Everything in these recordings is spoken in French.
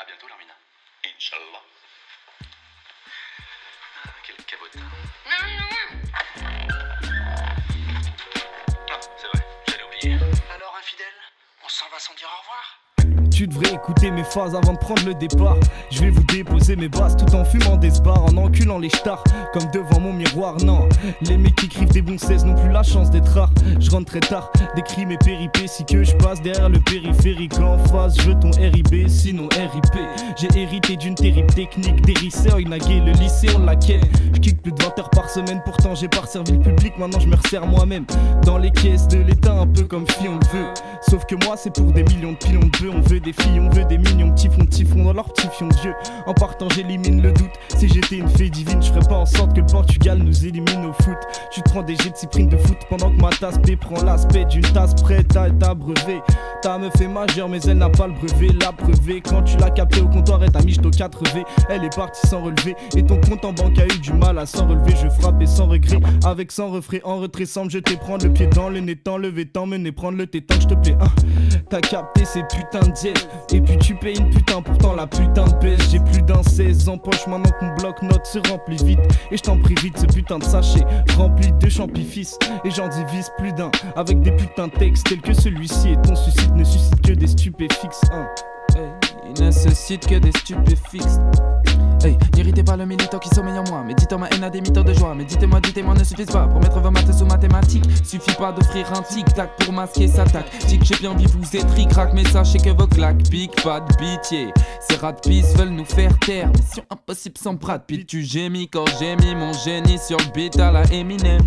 bientôt, Larmina. Inch'Allah. Ah, quel cabotin. Ah, c'est vrai, j'allais oublier. Alors, infidèle, on s'en va sans dire au revoir? Tu devrais écouter mes phases avant de prendre le départ. Je vais vous déposer mes bases tout en fumant des spars, en enculant les stars comme devant mon miroir. Non, les mecs qui écrivent des bons 16 n'ont plus la chance d'être rares. Je rentre très tard, décris mes péripéties que je passe derrière le périphérique. En face, je ton RIB, sinon RIP. J'ai hérité d'une terrible technique d'hérisseur, nagué le lycée on laquelle. Je kick plus de 20 heures par semaine, pourtant j'ai pas servi le public. Maintenant je me resserre moi-même dans les caisses de l'état, un peu comme Fi on le veut. Sauf que moi c'est pour des millions de pilons de bœufs. On veut des filles, on veut des mignons petits fonds dans leur petit fion de Dieu. En partant j'élimine le doute. Si j'étais une fée divine, je ferais pas en sorte que le Portugal nous élimine au foot. Tu te prends des jets de cyprine de foot pendant que ma tasse P prend l'aspect d'une tasse prête à être abreuvée. Ta meuf est majeure mais elle n'a pas le brevet. La brevet quand tu l'as capté au comptoir et t'as mis au 4V. Elle est partie sans relever et ton compte en banque a eu du mal à s'en relever. Je frappais sans regret, avec sans refrain, en retrait sans me jeter, prendre le pied dans le nez, t'enlever, t'emmener, prendre le tétan, je te plais. T'as capté ces putains de diètes. Et puis tu payes une putain, pourtant la putain de baisse. J'ai plus d'un 16 en poche maintenant que mon bloc-notes se remplit vite. Et je t'en prie vite, ce putain de sachet rempli de champifis. Et j'en divise plus d'un, avec des putains de textes tels que celui-ci. Et ton suicide ne suscite que des stupéfixes. Hey, il ne suscite que des stupéfixes. Hey, n'irritez pas le militant qui sommeille en moi. Méditant ma haine à des mythes de joie. Méditez-moi, dites-moi ne suffisent pas pour mettre vos maths sous mathématiques. Suffit pas d'offrir un tic-tac pour masquer sa tactique. J'ai bien vu vous êtes ric-rac, mais sachez que vos claques piquent pas de pitié. Ces rats de pisse veulent nous faire taire. Mission impossible sans Brad Pitt. Tu gémis quand j'ai mis mon génie sur le beat à la Eminem.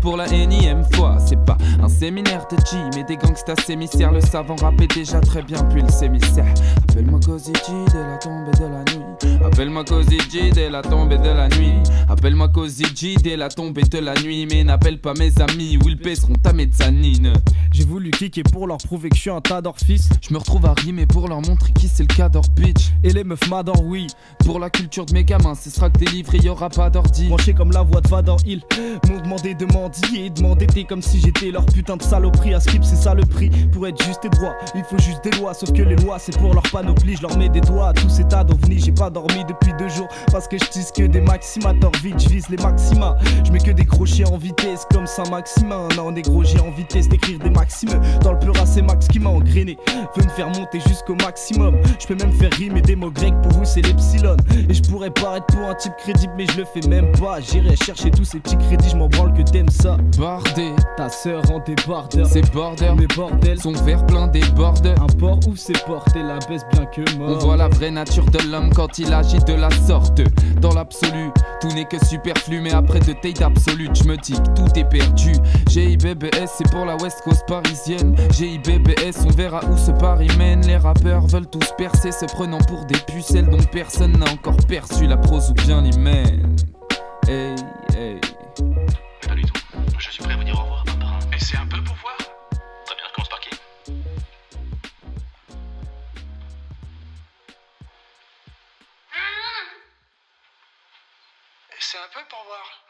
Pour la énième fois, c'est pas un séminaire de G, mais des gangsters s'émissaires. Le savant rappait déjà très bien, puis le sémissaire. Appelle-moi Cozy G dès la tombée de la nuit. Appelle-moi Cozy G dès la tombée de la nuit. Appelle-moi Cozy G dès la tombée de la nuit. Mais n'appelle pas mes amis ou ils pèseront ta mezzanine. J'ai voulu kicker pour leur prouver que je suis un tas d'orfis. Je me retrouve à rimer pour leur montrer qui c'est le cadre bitch. Et les meufs m'adorent, oui. Pour la culture de mes gamins, ce sera que des livres et y'aura pas d'ordi. Branché comme la voix de Vador Hill. M'ont demandé de mendier, de m'endetter comme si j'étais leur putain de saloperie. À skip c'est ça le prix, pour être juste et droit il faut juste des lois, sauf que les lois c'est pour leur panoplie. Je leur mets des doigts à tous ces tas d'ovnis. J'ai pas dormi depuis 2 jours parce que je tisse que des maximators vite. Je vise les maxima, je mets que des crochets en vitesse comme Saint-Maximin. Non des gros j'ai en vitesse d'écrire des maximes. Dans le peur c'est Max qui m'a engrainé, veut me faire monter jusqu'au maximum. Je peux même faire rimer des mots grecs, pour vous c'est l'epsilon. Et je pourrais paraître pour un type crédible mais je le fais même pas. J'irai chercher tous ces petits crédits, je m'en branle que t'aimes ça. Bordé, ta sœur en débardeur. Ces borders, mes bordels son verre plein déborde. Un port où c'est porté, la baisse bien que mort. On voit la vraie nature de l'homme quand il agit de la sorte. Dans l'absolu, tout n'est que superflu. Mais après de taille absolue, je me dis que tout est perdu. GIBBS c'est pour la West Coast parisienne. GIBBS on verra où ce pari mène. Les rappeurs veulent tous percer, se prenant pour des pucelles dont personne n'a encore perçu la prose ou bien l'hymen. Hey, hey. Pas du tout. Je suis prêt à vous dire au revoir, papa. Et c'est un peu pour voir. Très bien, je commence par qui? C'est un peu pour voir.